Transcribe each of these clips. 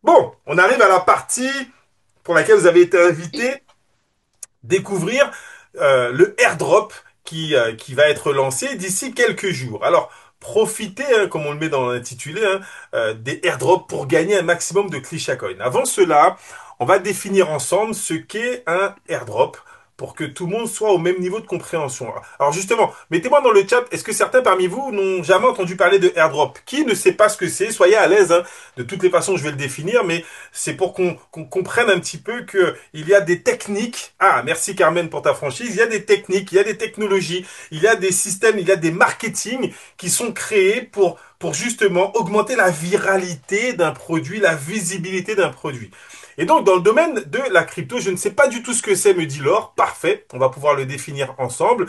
Bon, on arrive à la partie pour laquelle vous avez été invité, découvrir le airdrop qui va être lancé d'ici quelques jours. Alors, profitez, hein, comme on le met dans l'intitulé, hein, des airdrops pour gagner un maximum de Krisha Coin. Avant cela, on va définir ensemble ce qu'est un airdrop pour que tout le monde soit au même niveau de compréhension. Alors justement, mettez-moi dans le chat, est-ce que certains parmi vous n'ont jamais entendu parler de airdrop? Qui ne sait pas ce que c'est? Soyez à l'aise, hein. De toutes les façons, je vais le définir, mais c'est pour qu'on comprenne un petit peu que il y a des techniques. Ah, merci Carmen pour ta franchise. Il y a des techniques, il y a des technologies, il y a des systèmes, il y a des marketing qui sont créés pour justement augmenter la viralité d'un produit, la visibilité d'un produit. Et donc, dans le domaine de la crypto, je ne sais pas du tout ce que c'est, me dit Laure. Parfait, on va pouvoir le définir ensemble.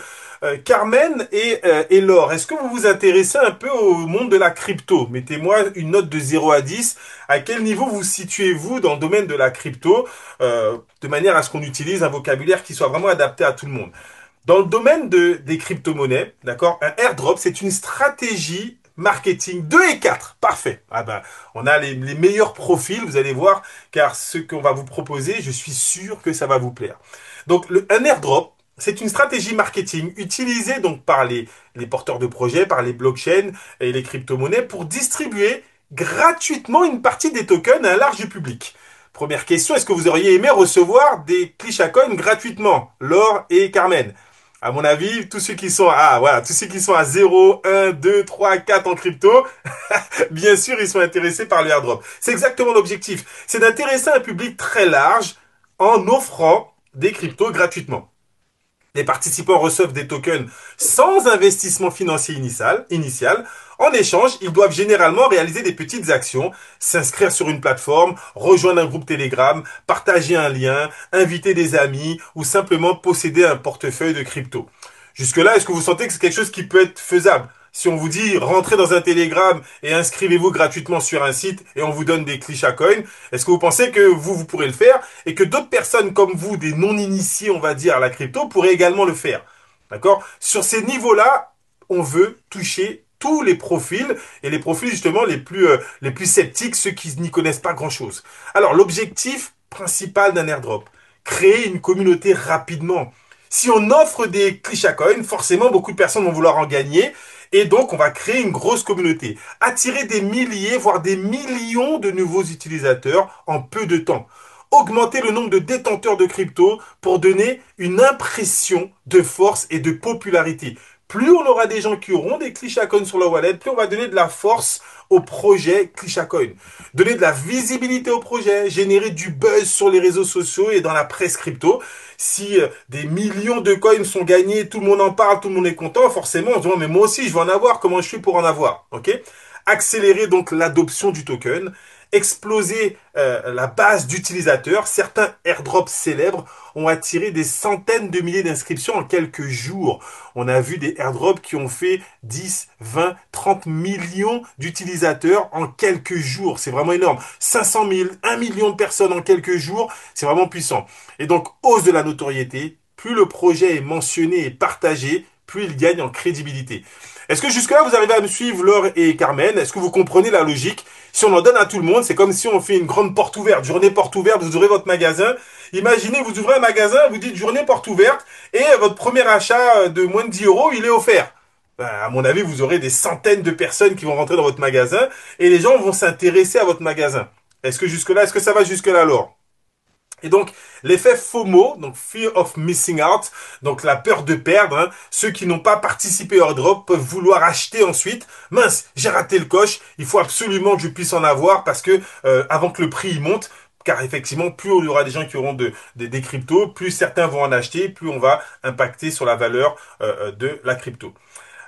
Carmen et Laure, est-ce que vous vous intéressez un peu au monde de la crypto? Mettez-moi une note de 0 à 10. À quel niveau vous situez-vous dans le domaine de la crypto, de manière à ce qu'on utilise un vocabulaire qui soit vraiment adapté à tout le monde? Dans le domaine des crypto-monnaies, d'accord, un airdrop, c'est une stratégie marketing 2 et 4. Parfait. Ah ben, on a les meilleurs profils, vous allez voir, car ce qu'on va vous proposer, je suis sûr que ça va vous plaire. Donc, un airdrop, c'est une stratégie marketing utilisée donc par les porteurs de projets, par les blockchains et les crypto-monnaies pour distribuer gratuitement une partie des tokens à un large public. Première question, est-ce que vous auriez aimé recevoir des Clichacon gratuitement, Laure et Carmen? À mon avis, tous ceux qui sont à 0, 1, 2, 3, 4 en crypto, bien sûr, ils sont intéressés par le airdrop. C'est exactement l'objectif. C'est d'intéresser un public très large en offrant des cryptos gratuitement. Les participants reçoivent des tokens sans investissement financier initial. En échange, ils doivent généralement réaliser des petites actions, s'inscrire sur une plateforme, rejoindre un groupe Telegram, partager un lien, inviter des amis ou simplement posséder un portefeuille de crypto. Jusque-là, est-ce que vous sentez que c'est quelque chose qui peut être faisable? Si on vous dit rentrez dans un Telegram et inscrivez-vous gratuitement sur un site et on vous donne des clichés à coin, est-ce que vous pensez que vous pourrez le faire et que d'autres personnes comme vous, des non-initiés, on va dire, à la crypto, pourraient également le faire? D'accord? Sur ces niveaux-là, on veut toucher tous les profils et les profils justement les plus sceptiques, ceux qui n'y connaissent pas grand-chose. Alors, l'objectif principal d'un airdrop, créer une communauté rapidement. Si on offre des clichés à coin, forcément beaucoup de personnes vont vouloir en gagner et donc, on va créer une grosse communauté, attirer des milliers, voire des millions de nouveaux utilisateurs en peu de temps. Augmenter le nombre de détenteurs de crypto pour donner une impression de force et de popularité. Plus on aura des gens qui auront des Clichacoin sur leur wallet, plus on va donner de la force au projet Clichacoin. Donner de la visibilité au projet, générer du buzz sur les réseaux sociaux et dans la presse crypto. Si des millions de coins sont gagnés, tout le monde en parle, tout le monde est content, forcément on se dit, mais moi aussi je veux en avoir, comment je fais pour en avoir? Ok? Accélérer donc l'adoption du token, exploser la base d'utilisateurs. Certains airdrops célèbres ont attiré des centaines de milliers d'inscriptions en quelques jours. On a vu des airdrops qui ont fait 10, 20, 30 millions d'utilisateurs en quelques jours. C'est vraiment énorme. 500 000, 1 million de personnes en quelques jours, c'est vraiment puissant. Et donc, hausse de la notoriété, plus le projet est mentionné et partagé, plus il gagne en crédibilité. Est-ce que jusque-là, vous arrivez à me suivre, Laure et Carmen? Est-ce que vous comprenez la logique? Si on en donne à tout le monde, c'est comme si on fait une grande porte ouverte. Journée porte ouverte, vous ouvrez votre magasin. Imaginez, vous ouvrez un magasin, vous dites journée porte ouverte, et votre premier achat de moins de 10 euros, il est offert. Ben, à mon avis, vous aurez des centaines de personnes qui vont rentrer dans votre magasin, et les gens vont s'intéresser à votre magasin. Est-ce que jusque-là, est-ce que ça va jusque-là, Laure? Et donc, l'effet FOMO, donc Fear of Missing Out, donc la peur de perdre, hein, ceux qui n'ont pas participé au airdrop peuvent vouloir acheter ensuite. Mince, j'ai raté le coche, il faut absolument que je puisse en avoir parce que avant que le prix il monte, car effectivement, plus il y aura des gens qui auront des cryptos, plus certains vont en acheter, plus on va impacter sur la valeur de la crypto.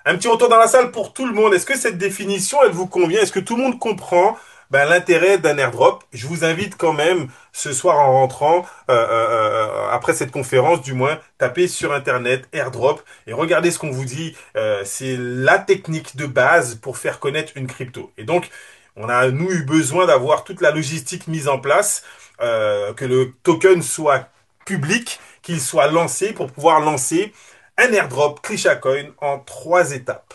Un petit retour dans la salle pour tout le monde. Est-ce que cette définition, elle vous convient? Est-ce que tout le monde comprend l'intérêt d'un airdrop? Je vous invite quand même ce soir en rentrant, après cette conférence du moins, taper sur Internet airdrop et regardez ce qu'on vous dit. C'est la technique de base pour faire connaître une crypto. Et donc, on a nous eu besoin d'avoir toute la logistique mise en place, que le token soit public, qu'il soit lancé pour pouvoir lancer un airdrop Krisha Coin en 3 étapes.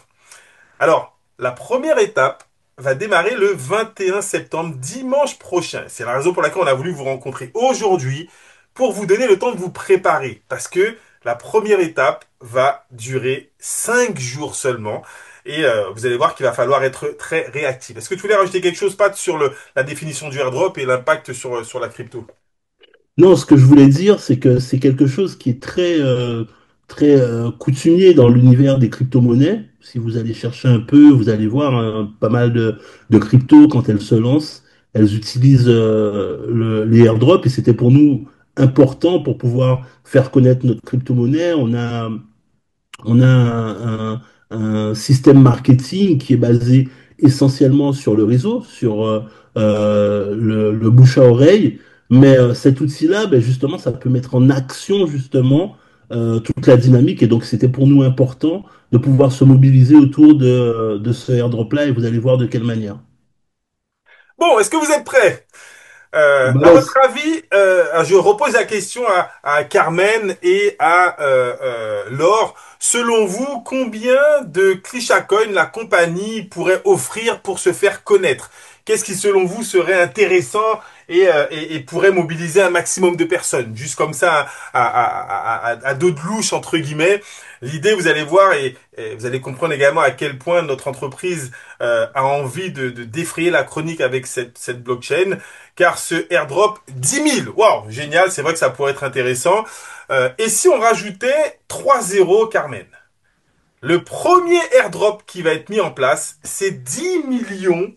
Alors, la première étape, va démarrer le 21 septembre, dimanche prochain. C'est la raison pour laquelle on a voulu vous rencontrer aujourd'hui pour vous donner le temps de vous préparer. Parce que la première étape va durer 5 jours seulement. Et vous allez voir qu'il va falloir être très réactif. Est-ce que tu voulais rajouter quelque chose, Pat, sur la définition du airdrop et l'impact sur la crypto? Non, ce que je voulais dire, c'est que c'est quelque chose qui est très coutumier dans l'univers des crypto-monnaies. Si vous allez chercher un peu, vous allez voir hein, pas mal de cryptos quand elles se lancent, elles utilisent les airdrops et c'était pour nous important pour pouvoir faire connaître notre crypto-monnaie. On a un système marketing qui est basé essentiellement sur le réseau, sur le bouche à oreille. Mais cet outil-là, ben, justement, ça peut mettre en action justement toute la dynamique. Et donc, c'était pour nous important de pouvoir se mobiliser autour de ce airdrop-là. Et vous allez voir de quelle manière. Bon, est-ce que vous êtes prêts? À votre Balance. avis, je repose la question à Carmen et à Laure. Selon vous, combien de Coin la compagnie pourrait offrir pour se faire connaître? Qu'est-ce qui, selon vous, serait intéressant et pourrait mobiliser un maximum de personnes? Juste comme ça, à dos de louche, entre guillemets. L'idée, vous allez voir et vous allez comprendre également à quel point notre entreprise a envie de défrayer la chronique avec cette blockchain car ce airdrop 10 000, waouh, génial, c'est vrai que ça pourrait être intéressant. Et si on rajoutait 3 zéros, Carmen? Le premier airdrop qui va être mis en place, c'est 10 millions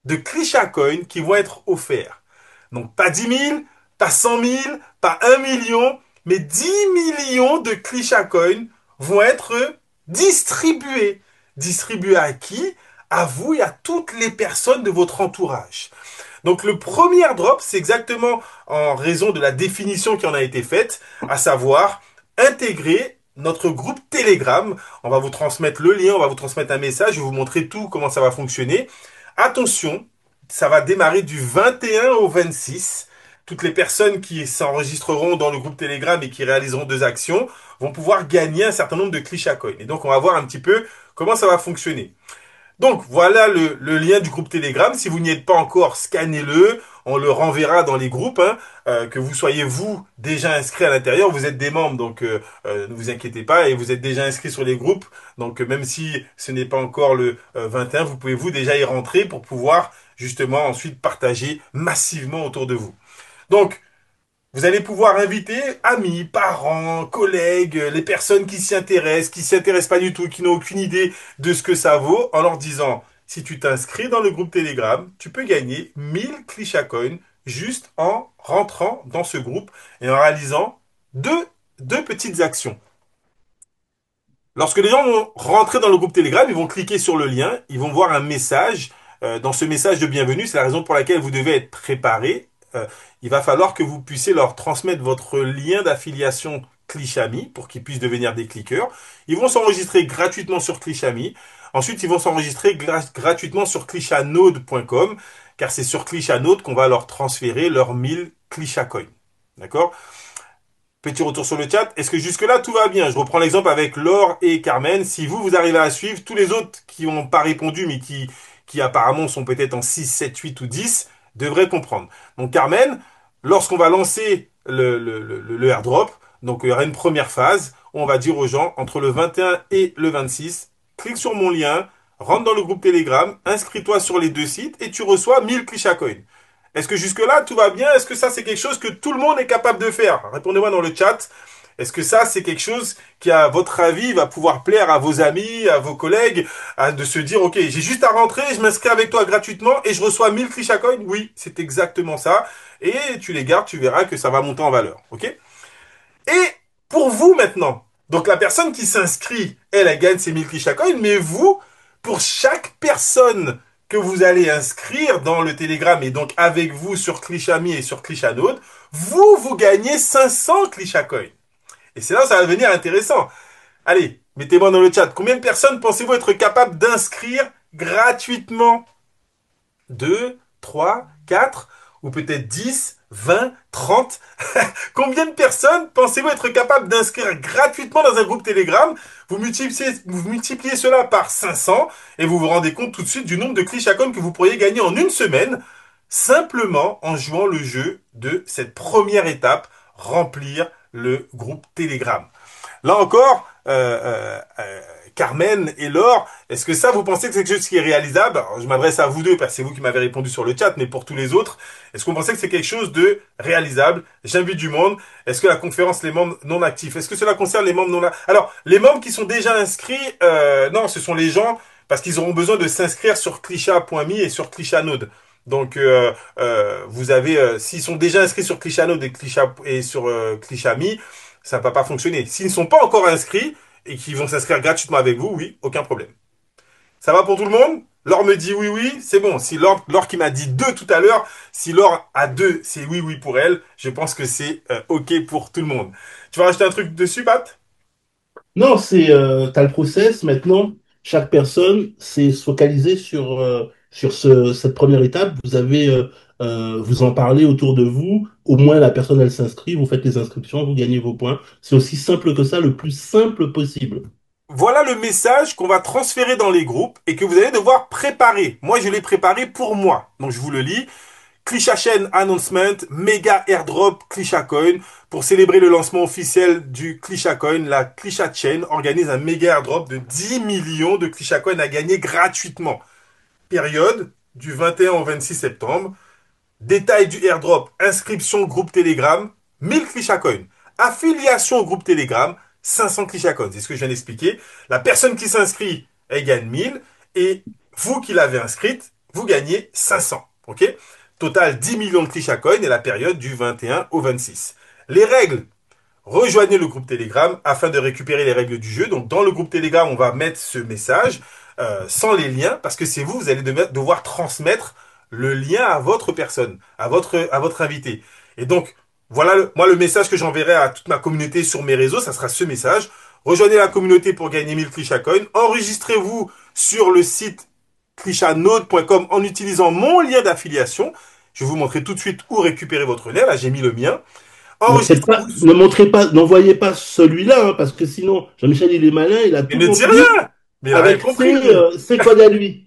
de Krisha Coin qui vont être offerts. Donc pas 10 000, pas 100 000, pas 1 million, mais 10 millions de Krisha Coin vont être distribués. Distribués à qui? À vous et à toutes les personnes de votre entourage. Donc le premier drop, c'est exactement en raison de la définition qui en a été faite, à savoir intégrer notre groupe Telegram. On va vous transmettre le lien, on va vous transmettre un message, je vais vous montrer tout, comment ça va fonctionner. Attention, ça va démarrer du 21 au 26. Toutes les personnes qui s'enregistreront dans le groupe Telegram et qui réaliseront 2 actions vont pouvoir gagner un certain nombre de Krisha Coin. Et donc on va voir un petit peu comment ça va fonctionner. Donc voilà le lien du groupe Telegram. Si vous n'y êtes pas encore, scannez-le. On le renverra dans les groupes. Hein. Que vous soyez vous déjà inscrit à l'intérieur, vous êtes des membres, donc ne vous inquiétez pas. Et vous êtes déjà inscrit sur les groupes. Donc même si ce n'est pas encore le 21, vous pouvez vous déjà y rentrer pour pouvoir justement ensuite partager massivement autour de vous. Donc vous allez pouvoir inviter amis, parents, collègues, les personnes qui s'y intéressent pas du tout, qui n'ont aucune idée de ce que ça vaut, en leur disant, si tu t'inscris dans le groupe Telegram, tu peux gagner 1 000 Coin juste en rentrant dans ce groupe et en réalisant deux petites actions. Lorsque les gens vont rentrer dans le groupe Telegram, ils vont cliquer sur le lien, ils vont voir un message. Dans ce message de bienvenue, c'est la raison pour laquelle vous devez être préparé. Il va falloir que vous puissiez leur transmettre votre lien d'affiliation Clichami pour qu'ils puissent devenir des cliqueurs. Ils vont s'enregistrer gratuitement sur Clichami. Ensuite, ils vont s'enregistrer gratuitement sur clichanode.com car c'est sur Clichanode qu'on va leur transférer leurs 1 000 Clichacoins. D'accord? Petit retour sur le chat. Est-ce que jusque-là, tout va bien? Je reprends l'exemple avec Laure et Carmen. Si vous arrivez à suivre, tous les autres qui n'ont pas répondu, mais qui apparemment sont peut-être en 6, 7, 8 ou 10, devraient comprendre. Donc Carmen, lorsqu'on va lancer le airdrop, donc il y aura une première phase, où on va dire aux gens, entre le 21 et le 26, clique sur mon lien, rentre dans le groupe Telegram, inscris-toi sur les 2 sites et tu reçois 1 000 Coin. Est-ce que jusque-là, tout va bien? Est-ce que ça, c'est quelque chose que tout le monde est capable de faire? Répondez-moi dans le chat. Est-ce que ça, c'est quelque chose qui, à votre avis, va pouvoir plaire à vos amis, à vos collègues, de se dire, OK, j'ai juste à rentrer, je m'inscris avec toi gratuitement et je reçois 1 000 Coin? Oui, c'est exactement ça. Et tu les gardes, tu verras que ça va monter en valeur. OK? Et pour vous maintenant, donc la personne qui s'inscrit, elle gagne ses 1 000 Coin, mais vous, pour chaque personne que vous allez inscrire dans le Telegram et donc avec vous sur Clichami et sur Clichanode, vous gagnez 500 Coin. Et c'est là où ça va devenir intéressant. Allez, mettez-moi dans le chat. Combien de personnes pensez-vous être capables d'inscrire gratuitement? 2, 3, 4 ou peut-être 10, 20, 30? Combien de personnes pensez-vous être capable d'inscrire gratuitement dans un groupe Telegram? Vous multipliez cela par 500 et vous vous rendez compte tout de suite du nombre de clichés que vous pourriez gagner en une semaine simplement en jouant le jeu de cette première étape, remplir le groupe Telegram. Là encore, Carmen et Laure, est-ce que ça, vous pensez que c'est quelque chose qui est réalisable? Alors, je m'adresse à vous deux parce que c'est vous qui m'avez répondu sur le chat, mais pour tous les autres, est-ce que vous pensez que c'est quelque chose de réalisable? J'invite du monde. Est-ce que la conférence, les membres non actifs, est-ce que cela concerne les membres non actifs? Alors, les membres qui sont déjà inscrits, non, ce sont les gens parce qu'ils auront besoin de s'inscrire sur clichat.me et sur Clichanode. Donc, vous avez, s'ils sont déjà inscrits sur Clichanode et sur Clichami, ça ne va pas fonctionner. S'ils ne sont pas encore inscrits et qu'ils vont s'inscrire gratuitement avec vous, oui, aucun problème. Ça va pour tout le monde? Laure me dit oui, oui, c'est bon. Si Laure qui m'a dit deux tout à l'heure, si Laure a deux, c'est oui, oui pour elle, je pense que c'est OK pour tout le monde. Tu vas rajouter un truc dessus, Pat? Non, t'as le process. Maintenant, chaque personne s'est focalisée sur cette première étape. Vous en parlez autour de vous. Au moins, la personne, elle s'inscrit. Vous faites les inscriptions, vous gagnez vos points. C'est aussi simple que ça, le plus simple possible. Voilà le message qu'on va transférer dans les groupes et que vous allez devoir préparer. Moi, je l'ai préparé pour moi. Donc, je vous le lis. Clisha Chain Announcement, méga airdrop Clisha Coin. Pour célébrer le lancement officiel du Clisha Coin, la Clisha Chain organise un méga airdrop de 10 millions de Clisha Coin à gagner gratuitement. Période du 21 au 26 septembre. Détail du airdrop, inscription groupe Telegram, 1000 Clisha Coin. Affiliation au groupe Telegram, 500 Clisha Coins. C'est ce que je viens d'expliquer. La personne qui s'inscrit, elle gagne 1000 et vous qui l'avez inscrite, vous gagnez 500. OK? Total 10 millions de Clisha Coin et la période du 21 au 26. Les règles. Rejoignez le groupe Telegram afin de récupérer les règles du jeu. Donc dans le groupe Telegram, on va mettre ce message sans les liens parce que c'est vous, vous allez devoir transmettre le lien à votre personne, à votre invité. Et donc voilà, moi le message que j'enverrai à toute ma communauté sur mes réseaux, ça sera ce message. Rejoignez la communauté pour gagner 1000 Clisha Coins. Enregistrez-vous sur le site clichanode.com en utilisant mon lien d'affiliation. Je vais vous montrer tout de suite où récupérer votre lien. Là, j'ai mis le mien. Enregistrez-vous. Ne montrez pas, n'envoyez pas celui-là, hein, parce que sinon, Jean-Michel, il est malin, il a Et tout ne dis rempli rien! Mais il a rien avec compris, lui. ses codes à lui.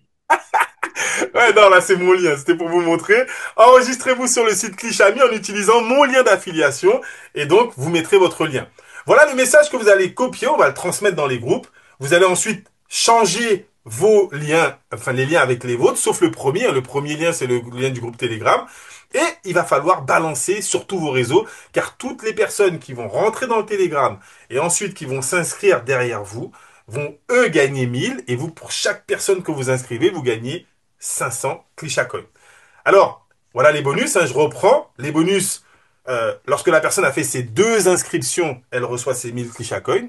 Ouais, non, là, c'est mon lien. C'était pour vous montrer. Enregistrez-vous sur le site Clichami en utilisant mon lien d'affiliation. Et donc, vous mettrez votre lien. Voilà le message que vous allez copier. On va le transmettre dans les groupes. Vous allez ensuite changer vos liens, enfin, les liens avec les vôtres, sauf le premier. Le premier lien, c'est le lien du groupe Telegram. Et il va falloir balancer sur tous vos réseaux, car toutes les personnes qui vont rentrer dans le Telegram et ensuite qui vont s'inscrire derrière vous, vont eux gagner 1000 et vous, pour chaque personne que vous inscrivez, vous gagnez 500 Clichat-Coin. Alors, voilà les bonus, hein, je reprends. Les bonus, lorsque la personne a fait ses deux inscriptions, elle reçoit ses 1000 Clichat-Coin.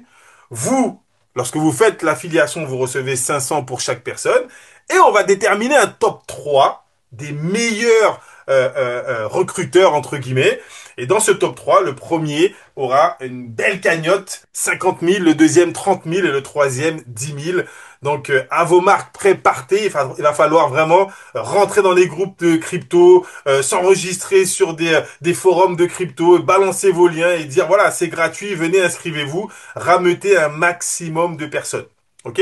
Vous, lorsque vous faites l'affiliation, vous recevez 500 pour chaque personne. Et on va déterminer un top 3 des meilleurs recruteurs, entre guillemets. Et dans ce top 3, le premier aura une belle cagnotte, 50 000, le deuxième 30 000 et le troisième 10 000. Donc, à vos marques, partez. Il va falloir vraiment rentrer dans les groupes de crypto, s'enregistrer sur des forums de crypto, balancer vos liens et dire, voilà, c'est gratuit, venez, inscrivez-vous, rameuter un maximum de personnes. OK?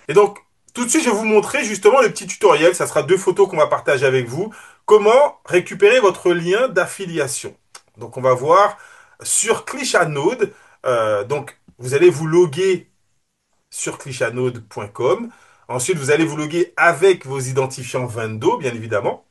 Et donc, tout de suite, je vais vous montrer justement le petit tutoriel. Ça sera deux photos qu'on va partager avec vous. Comment récupérer votre lien d'affiliation. Donc, on va voir sur Clichanode. Donc, vous allez vous loguer sur clichanode.com. Ensuite, vous allez vous loguer avec vos identifiants Vendo, bien évidemment.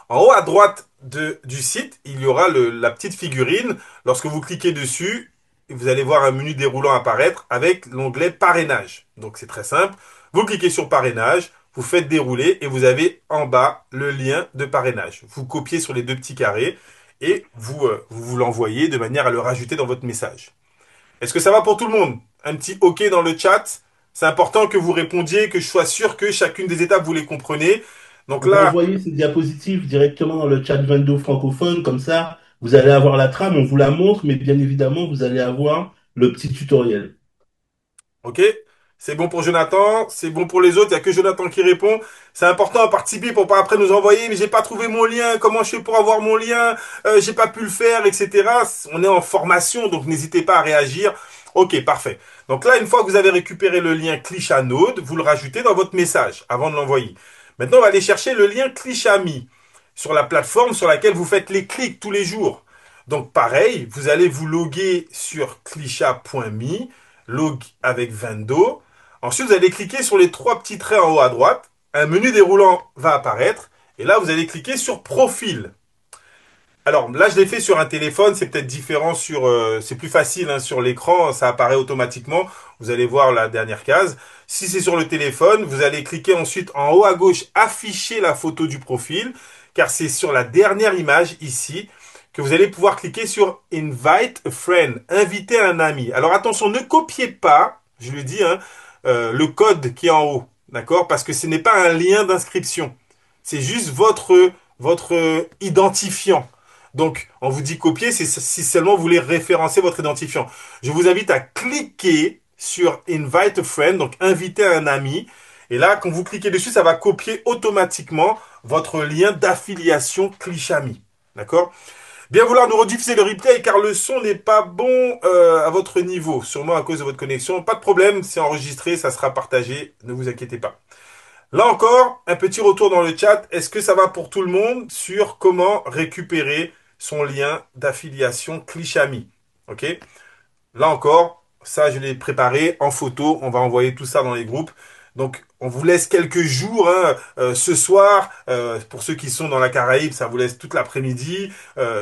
En haut à droite du site, il y aura la petite figurine. Lorsque vous cliquez dessus, vous allez voir un menu déroulant apparaître avec l'onglet parrainage. Donc c'est très simple. Vous cliquez sur parrainage, vous faites dérouler et vous avez en bas le lien de parrainage. Vous copiez sur les deux petits carrés et vous l'envoyez de manière à le rajouter dans votre message. Est-ce que ça va pour tout le monde? Un petit OK dans le chat. C'est important que vous répondiez, que je sois sûr que chacune des étapes, vous les comprenez. Donc On va là, envoyer ces diapositives directement dans le chat Vendo francophone, comme ça, vous allez avoir la trame, on vous la montre, mais bien évidemment, vous allez avoir le petit tutoriel. OK? C'est bon pour Jonathan, c'est bon pour les autres, il n'y a que Jonathan qui répond. C'est important à participer pour pas après nous envoyer, mais j'ai pas trouvé mon lien, comment je fais pour avoir mon lien, j'ai pas pu le faire, etc. On est en formation, donc n'hésitez pas à réagir. Ok, parfait. Donc là, une fois que vous avez récupéré le lien Clichanode, vous le rajoutez dans votre message avant de l'envoyer. Maintenant, on va aller chercher le lien Clichami sur la plateforme sur laquelle vous faites les clics tous les jours. Donc pareil, vous allez vous loguer sur clichat.me, log avec Vendo. Ensuite, vous allez cliquer sur les trois petits traits en haut à droite. Un menu déroulant va apparaître. Et là, vous allez cliquer sur Profil. Alors là, je l'ai fait sur un téléphone. C'est peut-être différent sur... c'est plus facile hein, sur l'écran. Ça apparaît automatiquement. Vous allez voir la dernière case. Si c'est sur le téléphone, vous allez cliquer ensuite en haut à gauche, afficher la photo du profil. Car c'est sur la dernière image ici que vous allez pouvoir cliquer sur Invite a friend, inviter un ami. Alors attention, ne copiez pas, je le dis, hein, le code qui est en haut, d'accord? Parce que ce n'est pas un lien d'inscription. C'est juste votre identifiant. Donc, on vous dit copier, c'est si seulement vous voulez référencer votre identifiant. Je vous invite à cliquer sur Invite a friend, donc inviter un ami. Et là, quand vous cliquez dessus, ça va copier automatiquement votre lien d'affiliation Clichami. D'accord? Bien vouloir nous rediffuser le replay car le son n'est pas bon à votre niveau, sûrement à cause de votre connexion. Pas de problème, c'est enregistré, ça sera partagé, ne vous inquiétez pas. Là encore, un petit retour dans le chat. Est-ce que ça va pour tout le monde sur comment récupérer son lien d'affiliation Clichami? Ok? Là encore, ça je l'ai préparé en photo. On va envoyer tout ça dans les groupes. Donc on vous laisse quelques jours hein, ce soir. Pour ceux qui sont dans la Caraïbe, ça vous laisse toute l'après-midi.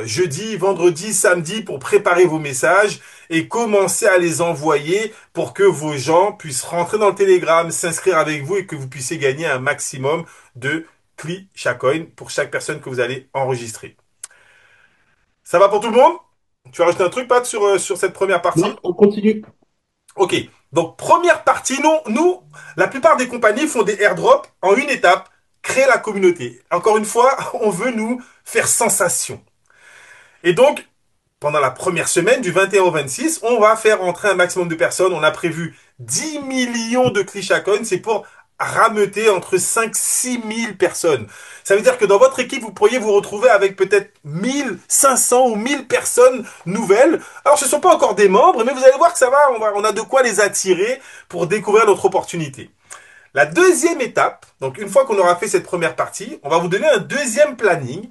Jeudi, vendredi, samedi pour préparer vos messages et commencer à les envoyer pour que vos gens puissent rentrer dans le Telegram, s'inscrire avec vous et que vous puissiez gagner un maximum de CLI chaque coin pour chaque personne que vous allez enregistrer. Ça va pour tout le monde? Tu as rajouté un truc, Pat, sur cette première Non, partie? on continue. Ok, donc première partie, nous, la plupart des compagnies font des airdrops en une étape, créer la communauté. Encore une fois, on veut nous faire sensation. Et donc, pendant la première semaine, du 21 au 26, on va faire rentrer un maximum de personnes. On a prévu 10 millions de Clichacon. C'est pour rameuter entre 5 à 6 000 personnes. Ça veut dire que dans votre équipe, vous pourriez vous retrouver avec peut-être 1 500 ou 1 000 personnes nouvelles. Alors, ce ne sont pas encore des membres, mais vous allez voir que ça va, on a de quoi les attirer pour découvrir notre opportunité. La deuxième étape, donc une fois qu'on aura fait cette première partie, on va vous donner un deuxième planning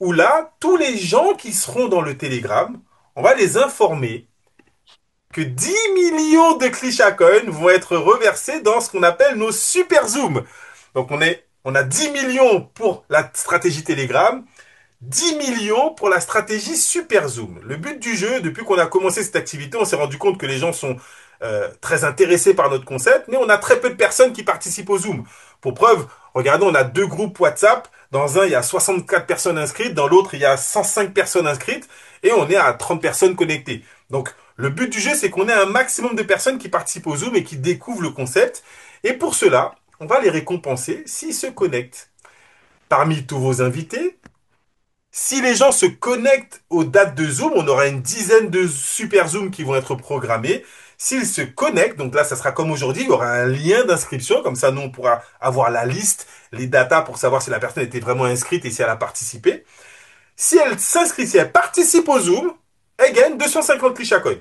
où là, tous les gens qui seront dans le Telegram, on va les informer que 10 millions de Clichacon vont être reversés dans ce qu'on appelle nos super zooms. Donc on a 10 millions pour la stratégie Telegram, 10 millions pour la stratégie Super Zoom. Le but du jeu, depuis qu'on a commencé cette activité, on s'est rendu compte que les gens sont très intéressés par notre concept, mais on a très peu de personnes qui participent au Zoom. Pour preuve, regardez, on a deux groupes WhatsApp. Dans un, il y a 64 personnes inscrites, dans l'autre, il y a 105 personnes inscrites, et on est à 30 personnes connectées. Donc, le but du jeu, c'est qu'on ait un maximum de personnes qui participent au Zoom et qui découvrent le concept. Et pour cela, on va les récompenser s'ils se connectent. Parmi tous vos invités, si les gens se connectent aux dates de Zoom, on aura une dizaine de super Zoom qui vont être programmés. S'ils se connectent, donc là, ça sera comme aujourd'hui, il y aura un lien d'inscription, comme ça, nous, on pourra avoir la liste, les datas pour savoir si la personne était vraiment inscrite et si elle a participé. Si elle s'inscrit, si elle participe au Zoom, elle gagne 250 clichés à coin.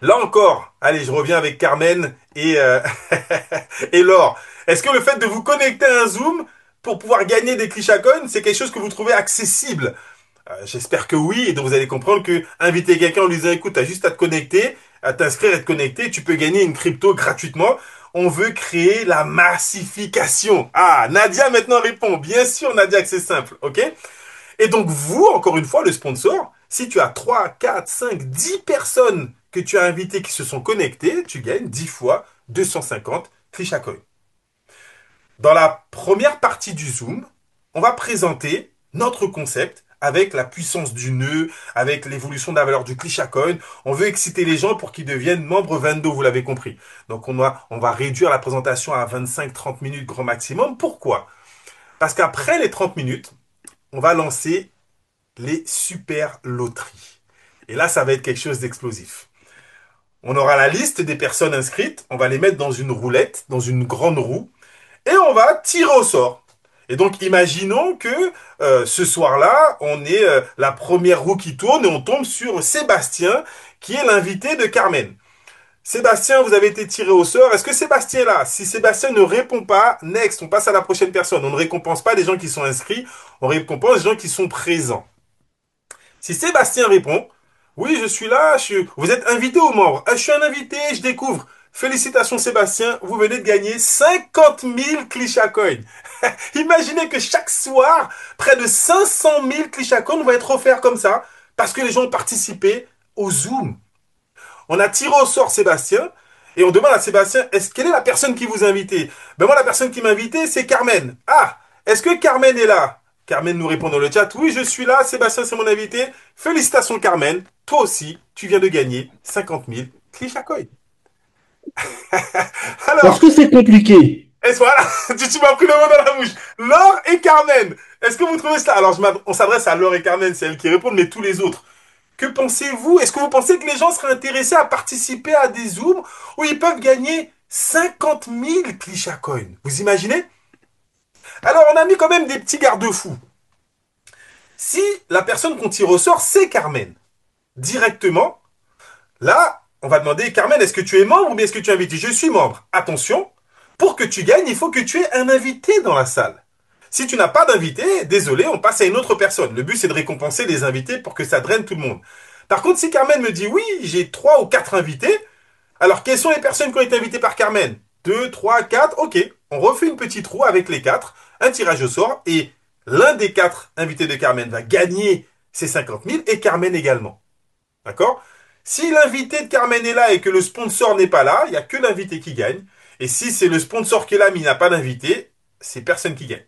Là encore, allez, je reviens avec Carmen et Laure. Est-ce que le fait de vous connecter à un Zoom pour pouvoir gagner des clichés à coin, c'est quelque chose que vous trouvez accessible? J'espère que oui, et donc vous allez comprendre que inviter quelqu'un en lui disant écoute, t'as juste à te connecter, à t'inscrire et te connecter, tu peux gagner une crypto gratuitement. On veut créer la massification. Ah, Nadia maintenant répond. Bien sûr, Nadia, que c'est simple, ok? Et donc vous, encore une fois, le sponsor, si tu as 3, 4, 5, 10 personnes que tu as invitées qui se sont connectées, tu gagnes 10 fois 250 Clichacoin. Dans la première partie du Zoom, on va présenter notre concept avec la puissance du nœud, avec l'évolution de la valeur du Clichacoin. On veut exciter les gens pour qu'ils deviennent membres Vendo, vous l'avez compris. Donc on va réduire la présentation à 25-30 minutes grand maximum. Pourquoi? Parce qu'après les 30 minutes, on va lancer les super loteries. Et là, ça va être quelque chose d'explosif. On aura la liste des personnes inscrites, on va les mettre dans une roulette, dans une grande roue, et on va tirer au sort. Et donc, imaginons que ce soir-là, on est la première roue qui tourne et on tombe sur Sébastien, qui est l'invité de Carmen. Sébastien, vous avez été tiré au sort. Est-ce que Sébastien est là? Si Sébastien ne répond pas, next, on passe à la prochaine personne. On ne récompense pas les gens qui sont inscrits, on récompense les gens qui sont présents. Si Sébastien répond, oui, je suis là, vous êtes invité aux membres. Ah, je suis un invité, je découvre. Félicitations Sébastien, vous venez de gagner 50 000 Klisha Coins. Imaginez que chaque soir, près de 500 000 Klisha Coins vont être offerts comme ça, parce que les gens ont participé au Zoom. On a tiré au sort Sébastien, et on demande à Sébastien, quelle est la personne qui vous a invité? Ben moi, la personne qui m'a invité, c'est Carmen. Ah, est-ce que Carmen est là? Carmen nous répond dans le chat, oui, je suis là, Sébastien, c'est mon invité. Félicitations Carmen, toi aussi, tu viens de gagner 50 000 Klishakoy. Parce Alors, que c'est compliqué. voilà, tu m'as pris le mot dans la bouche. Laure et Carmen, est-ce que vous trouvez cela? Alors, on s'adresse à Laure et Carmen, c'est elles qui répondent, mais tous les autres. Que pensez-vous? Est-ce que vous pensez que les gens seraient intéressés à participer à des Zooms où ils peuvent gagner 50 000 Klisha Coins? Vous imaginez? Alors, on a mis quand même des petits garde-fous. Si la personne qu'on tire au sort, c'est Carmen, directement, là, on va demander, Carmen, est-ce que tu es membre ou bien est-ce que tu es invité? Je suis membre. Attention, pour que tu gagnes, il faut que tu aies un invité dans la salle. Si tu n'as pas d'invité, désolé, on passe à une autre personne. Le but, c'est de récompenser les invités pour que ça draine tout le monde. Par contre, si Carmen me dit, oui, j'ai 3 ou 4 invités, alors quelles sont les personnes qui ont été invitées par Carmen? 2, 3, 4, ok. On refait une petite roue avec les 4, un tirage au sort, et l'un des 4 invités de Carmen va gagner ses 50 000 et Carmen également. D'accord? Si l'invité de Carmen est là et que le sponsor n'est pas là, il n'y a que l'invité qui gagne. Et si c'est le sponsor qui est là mais il n'a pas d'invité, c'est personne qui gagne.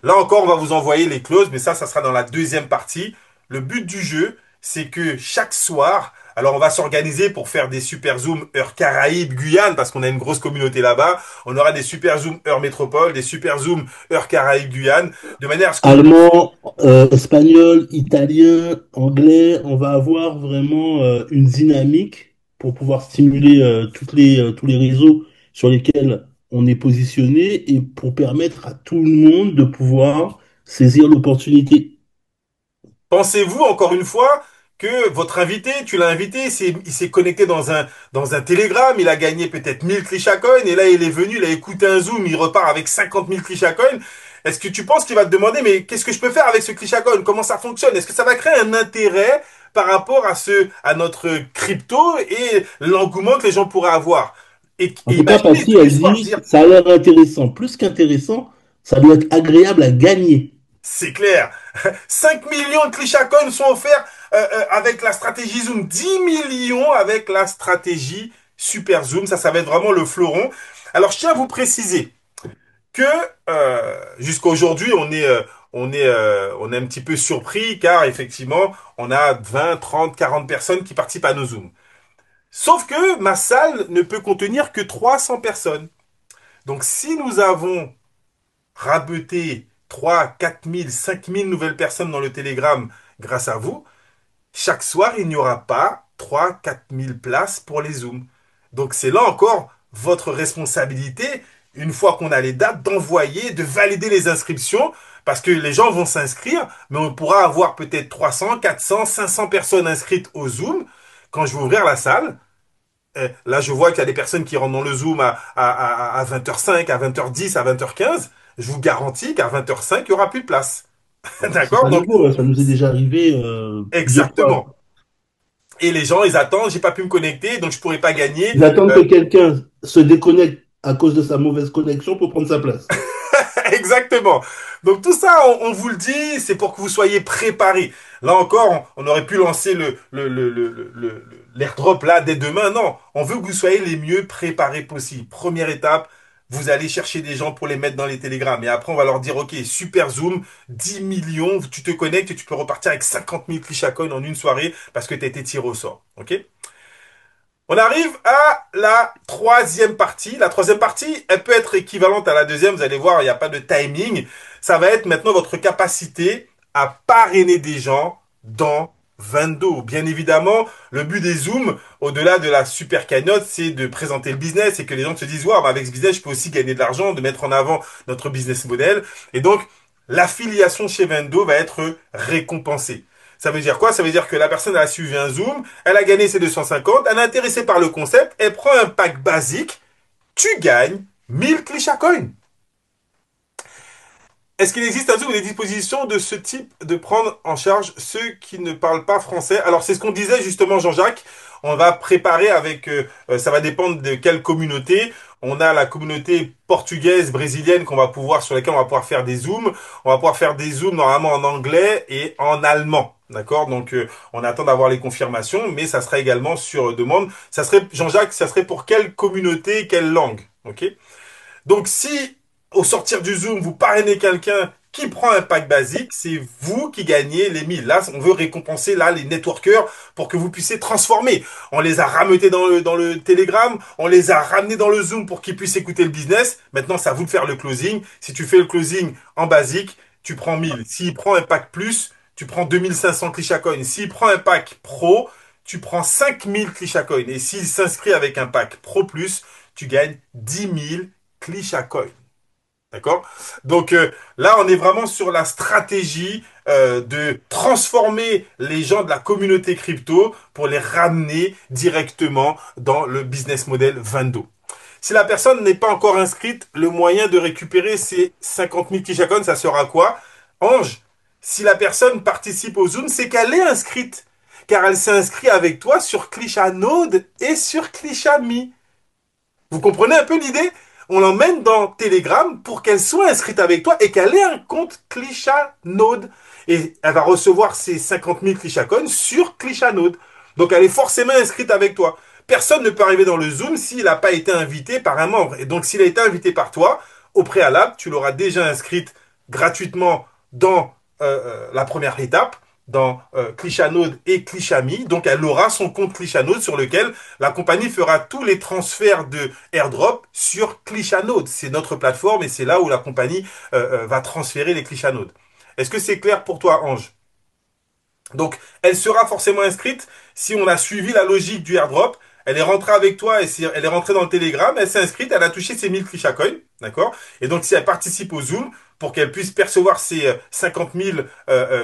Là encore, on va vous envoyer les clauses, mais ça sera dans la deuxième partie. Le but du jeu, c'est que chaque soir, alors on va s'organiser pour faire des super zooms heure Caraïbes, Guyane, parce qu'on a une grosse communauté là-bas. On aura des super zooms heure métropole, des super zooms heure Caraïbes, Guyane, de manière à ce que Allemand, espagnol, italien, anglais, on va avoir vraiment une dynamique pour pouvoir stimuler tous les réseaux sur lesquels on est positionné et pour permettre à tout le monde de pouvoir saisir l'opportunité. pensez-vous, encore une fois, que votre invité, tu l'as invité, il s'est connecté dans un télégramme, il a gagné peut-être 1000 Klishacoin, et là il est venu, il a écouté un Zoom, il repart avec 50 000 Klishacoin. Est-ce que tu penses qu'il va te demander, mais qu'est-ce que je peux faire avec ce Klishacoin? Comment ça fonctionne? Est-ce que ça va créer un intérêt par rapport à notre crypto et l'engouement que les gens pourraient avoir? En Et tout cas, imaginez Patty, tous les elle soirs dit, dire, ça a l'air intéressant. Plus qu'intéressant, ça doit être agréable à gagner. c'est clair. 5 millions de Klishacoin sont offerts avec la stratégie Zoom. 10 millions avec la stratégie Super Zoom. Ça va être vraiment le fleuron. Alors, je tiens à vous préciser que jusqu'à aujourd'hui, on est un petit peu surpris car effectivement, on a 20, 30, 40 personnes qui participent à nos Zooms. Sauf que ma salle ne peut contenir que 300 personnes. Donc, si nous avons rabeter 3, 4 000, 5 000 nouvelles personnes dans le Telegram grâce à vous, chaque soir, il n'y aura pas 3, 4 000 places pour les Zooms. Donc c'est là encore votre responsabilité, une fois qu'on a les dates, d'envoyer, de valider les inscriptions, parce que les gens vont s'inscrire, mais on pourra avoir peut-être 300, 400, 500 personnes inscrites au Zoom. Quand je vais ouvrir la salle, là, je vois qu'il y a des personnes qui rentrent dans le Zoom à 20h05, à 20h10, à 20h15. Je vous garantis qu'à 20h05, il n'y aura plus de place. C'est D'accord? pas Donc, nouveau, hein, ça nous est déjà arrivé plusieurs fois. exactement. Et les gens, ils attendent, j'ai pas pu me connecter, donc je pourrais pas gagner. Ils attendent Euh, que quelqu'un se déconnecte à cause de sa mauvaise connexion pour prendre sa place. Exactement. Donc tout ça, on vous le dit, c'est pour que vous soyez préparés. Là encore, on aurait pu lancer l'airdrop là dès demain. Non, on veut que vous soyez les mieux préparés possible. Première étape, vous allez chercher des gens pour les mettre dans les télégrammes. Et après, on va leur dire, OK, super Zoom, 10 millions, tu te connectes et tu peux repartir avec 50 000 Klishacoin en une soirée parce que tu as été tiré au sort. OK? On arrive à la troisième partie. La troisième partie, elle peut être équivalente à la deuxième. Vous allez voir, il n'y a pas de timing. Ça va être maintenant votre capacité à parrainer des gens dans Vendo. Bien évidemment, le but des Zooms, au-delà de la super cagnotte, c'est de présenter le business et que les gens se disent, ouais, bah, avec ce business, je peux aussi gagner de l'argent, de mettre en avant notre business model. Et donc, l'affiliation chez Vendo va être récompensée. Ça veut dire quoi? Ça veut dire que la personne a suivi un Zoom, elle a gagné ses 250, elle est intéressée par le concept, elle prend un pack basique, tu gagnes 1000 clichés coins. Est-ce qu'il existe un Zoom ou des dispositions de ce type de prendre en charge ceux qui ne parlent pas français? Alors c'est ce qu'on disait justement Jean-Jacques. On va préparer avec, ça va dépendre de quelle communauté. On a la communauté portugaise, brésilienne qu'on va pouvoir, sur laquelle on va pouvoir faire des Zooms. On va pouvoir faire des Zooms normalement en anglais et en allemand. D'accord? Donc on attend d'avoir les confirmations, mais ça sera également sur demande. Ça serait, Jean-Jacques, ça serait pour quelle communauté, quelle langue? Ok? Donc si au sortir du Zoom, vous parrainez quelqu'un qui prend un pack basique, c'est vous qui gagnez les 1000. Là, on veut récompenser là les networkers pour que vous puissiez transformer. On les a rameutés dans le Telegram, on les a ramenés dans le Zoom pour qu'ils puissent écouter le business. Maintenant, c'est à vous de faire le closing. Si tu fais le closing en basique, tu prends 1000. S'il prend un pack plus, tu prends 2500 Clisha Coins. S'il prend un pack pro, tu prends 5000 Clisha Coins. Et s'il s'inscrit avec un pack pro plus, tu gagnes 10 000 Clisha Coin. D'accord? Donc là, on est vraiment sur la stratégie de transformer les gens de la communauté crypto pour les ramener directement dans le business model Vendo. Si la personne n'est pas encore inscrite, le moyen de récupérer ces 50 000 Kishakon, ça sera quoi? Ange, si la personne participe au Zoom, c'est qu'elle est inscrite. Car elle s'est inscrite avec toi sur Clichanode et sur Clichami. Vous comprenez un peu l'idée? On l'emmène dans Telegram pour qu'elle soit inscrite avec toi et qu'elle ait un compte Clichanode. Et elle va recevoir ses 50 000 Clichacoins sur Clichanode. Donc elle est forcément inscrite avec toi. Personne ne peut arriver dans le Zoom s'il n'a pas été invité par un membre. Et donc s'il a été invité par toi, au préalable, tu l'auras déjà inscrite gratuitement dans la première étape, dans Clichanode et Clichami. Donc elle aura son compte Clichanode sur lequel la compagnie fera tous les transferts de airdrop sur Clichanode. C'est notre plateforme et c'est là où la compagnie va transférer les Clichanode. Est-ce que c'est clair pour toi, Ange? Donc, elle sera forcément inscrite si on a suivi la logique du airdrop. Elle est rentrée avec toi et si elle est rentrée dans le Telegram, elle s'est inscrite, elle a touché ses 1000 Clichat d'accord? Et donc, si elle participe au Zoom, pour qu'elle puisse percevoir ses 50 000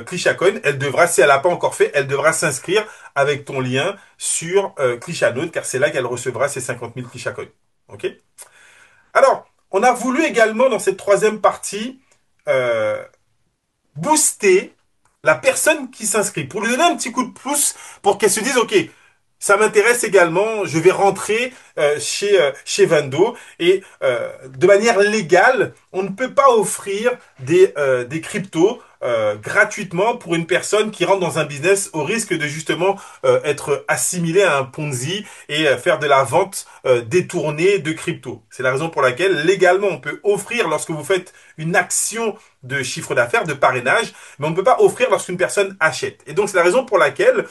Clichat elle devra, si elle n'a pas encore fait, elle devra s'inscrire avec ton lien sur Clichanode, car c'est là qu'elle recevra ses 50 000 Clichat. Ok? Alors, on a voulu également, dans cette troisième partie, euh, booster la personne qui s'inscrit, pour lui donner un petit coup de pouce, pour qu'elle se dise, OK, ça m'intéresse également, je vais rentrer chez Vando et de manière légale, on ne peut pas offrir des cryptos gratuitement pour une personne qui rentre dans un business au risque de justement être assimilé à un Ponzi et faire de la vente détournée de crypto. C'est la raison pour laquelle légalement on peut offrir lorsque vous faites une action de chiffre d'affaires, de parrainage, mais on ne peut pas offrir lorsqu'une personne achète. Et donc c'est la raison pour laquelle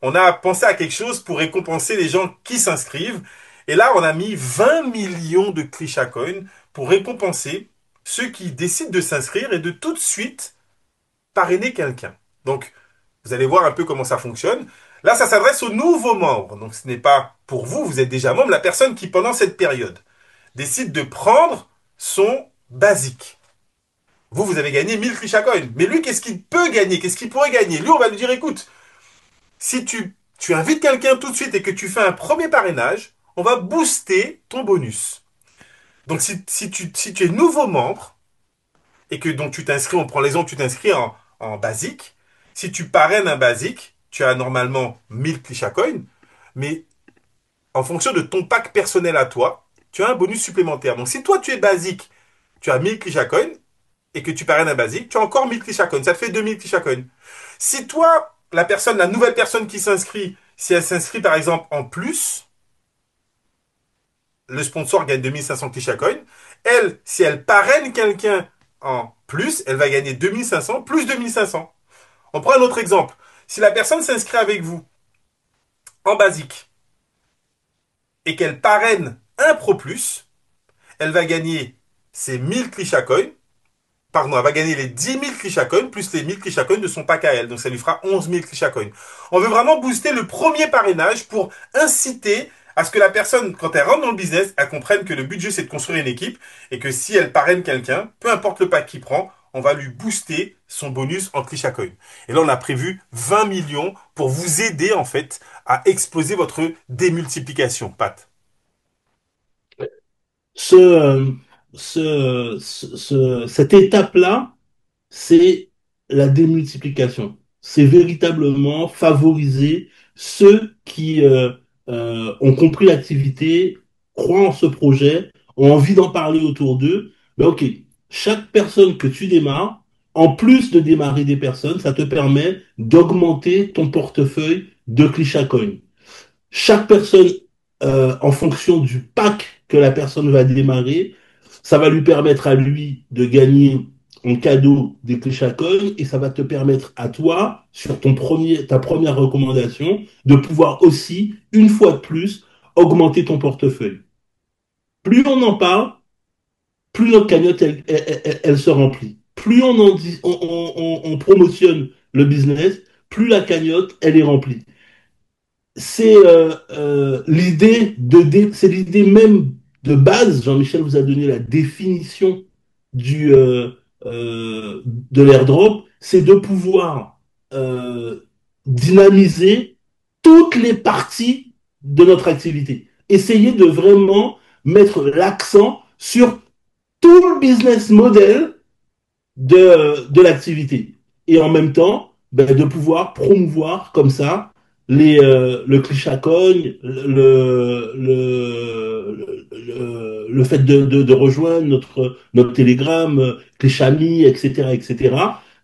on a pensé à quelque chose pour récompenser les gens qui s'inscrivent. Et là, on a mis 20 millions de Clisha Coin pour récompenser ceux qui décident de s'inscrire et de tout de suite parrainer quelqu'un. Donc, vous allez voir un peu comment ça fonctionne. Là, ça s'adresse aux nouveaux membres. Donc, ce n'est pas pour vous, vous êtes déjà membre, la personne qui, pendant cette période, décide de prendre son basique. Vous avez gagné 1000 Clisha Coin. Mais lui, qu'est-ce qu'il peut gagner? Qu'est-ce qu'il pourrait gagner? Lui, on va lui dire, écoute, si tu invites quelqu'un tout de suite et que tu fais un premier parrainage, on va booster ton bonus. Donc si tu es nouveau membre et que donc tu t'inscris, on prend l'exemple, tu t'inscris en basique, si tu parraines un basique, tu as normalement 1000 Clisha Coins, mais en fonction de ton pack personnel à toi, tu as un bonus supplémentaire. Donc si toi tu es basique, tu as 1000 Clisha Coins et que tu parraines un basique, tu as encore 1000 Clisha Coins. Ça te fait 2000 Clisha Coins. Si toi, la nouvelle personne qui s'inscrit, si elle s'inscrit par exemple en plus, le sponsor gagne 2500 Clisha Coins. Elle, si elle parraine quelqu'un en plus, elle va gagner 2500 plus 2500. On prend un autre exemple. Si la personne s'inscrit avec vous en basique et qu'elle parraine un pro plus, elle va gagner ses 1000 Clisha Coins pardon, elle va gagner les 10 000 Krisha Coins plus les 1000 Krisha Coins de son pack à elle. Donc ça lui fera 11 000 Krisha Coins. On veut vraiment booster le premier parrainage pour inciter à ce que la personne, quand elle rentre dans le business, elle comprenne que le but du jeu, c'est de construire une équipe et que si elle parraine quelqu'un, peu importe le pack qu'il prend, on va lui booster son bonus en Krisha Coin. Et là, on a prévu 20 millions pour vous aider, en fait, à exploser votre démultiplication, Pat. Ce, cette étape-là, c'est la démultiplication. C'est véritablement favoriser ceux qui ont compris l'activité, croient en ce projet, ont envie d'en parler autour d'eux. Ben ok, chaque personne que tu démarres, en plus de démarrer des personnes, ça te permet d'augmenter ton portefeuille de ClichaCoin. Chaque personne, en fonction du pack que la personne va démarrer, ça va lui permettre à lui de gagner en cadeau des clés Chacogne et ça va te permettre à toi, sur ta première recommandation, de pouvoir aussi, une fois de plus, augmenter ton portefeuille. Plus on en parle, plus notre cagnotte, elle se remplit. Plus on, en dit, on promotionne le business, plus la cagnotte, elle est remplie. C'est c'est l'idée même de base. Jean-Michel vous a donné la définition du de l'airdrop, c'est de pouvoir euh, dynamiser toutes les parties de notre activité. Essayer de vraiment mettre l'accent sur tout le business model de l'activité. Et en même temps, ben, de pouvoir promouvoir comme ça le clichacogne, le fait de rejoindre notre Telegram, Clichami, etc., etc.,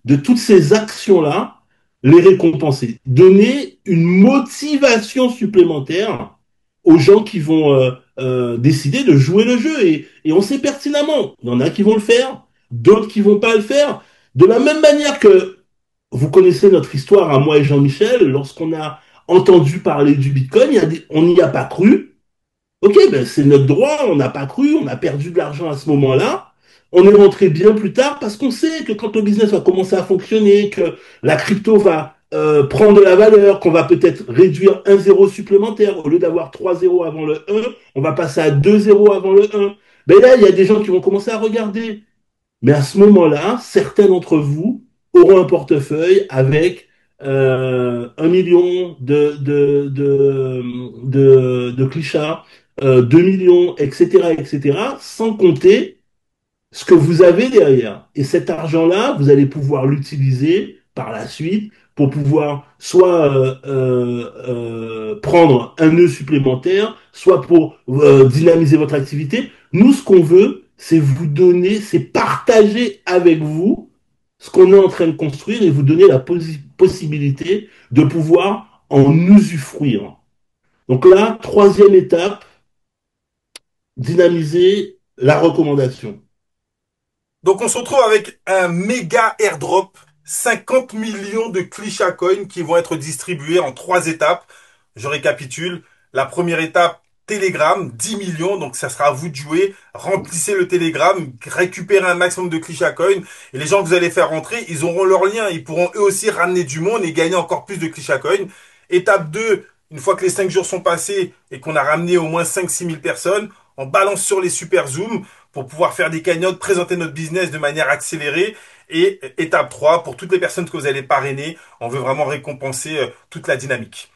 de toutes ces actions-là, les récompenser. Donner une motivation supplémentaire aux gens qui vont décider de jouer le jeu. Et on sait pertinemment, il y en a qui vont le faire, d'autres qui vont pas le faire. De la même manière que vous connaissez notre histoire à moi et Jean-Michel, lorsqu'on a entendu parler du Bitcoin, on n'y a pas cru. Ok, ben c'est notre droit, on n'a pas cru, on a perdu de l'argent à ce moment-là. On est rentré bien plus tard parce qu'on sait que quand le business va commencer à fonctionner, que la crypto va prendre de la valeur, qu'on va peut-être réduire un zéro supplémentaire. Au lieu d'avoir 3 zéros avant le 1, on va passer à 2 zéros avant le 1. Ben là, il y a des gens qui vont commencer à regarder. Mais à ce moment-là, certains d'entre vous auront un portefeuille avec 1 million de clichés, 2 millions, etc., etc., sans compter ce que vous avez derrière. Et cet argent-là, vous allez pouvoir l'utiliser par la suite pour pouvoir soit prendre un nœud supplémentaire, soit pour dynamiser votre activité. Nous, ce qu'on veut, c'est vous donner, c'est partager avec vous ce qu'on est en train de construire et vous donner la possibilité de pouvoir en usufruire. Donc là, troisième étape, dynamiser la recommandation. Donc on se retrouve avec un méga airdrop, 50 millions de Klisha Coins qui vont être distribués en 3 étapes. Je récapitule. La première étape, Telegram, 10 millions, donc ça sera à vous de jouer. Remplissez le Telegram, récupérez un maximum de Klisha Coins et les gens que vous allez faire rentrer, ils auront leur lien. Ils pourront eux aussi ramener du monde et gagner encore plus de Klisha Coins. Étape 2, une fois que les 5 jours sont passés et qu'on a ramené au moins 5 6 000 personnes, on balance sur les super zooms pour pouvoir faire des cagnottes, présenter notre business de manière accélérée. Et étape 3, pour toutes les personnes que vous allez parrainer, on veut vraiment récompenser toute la dynamique.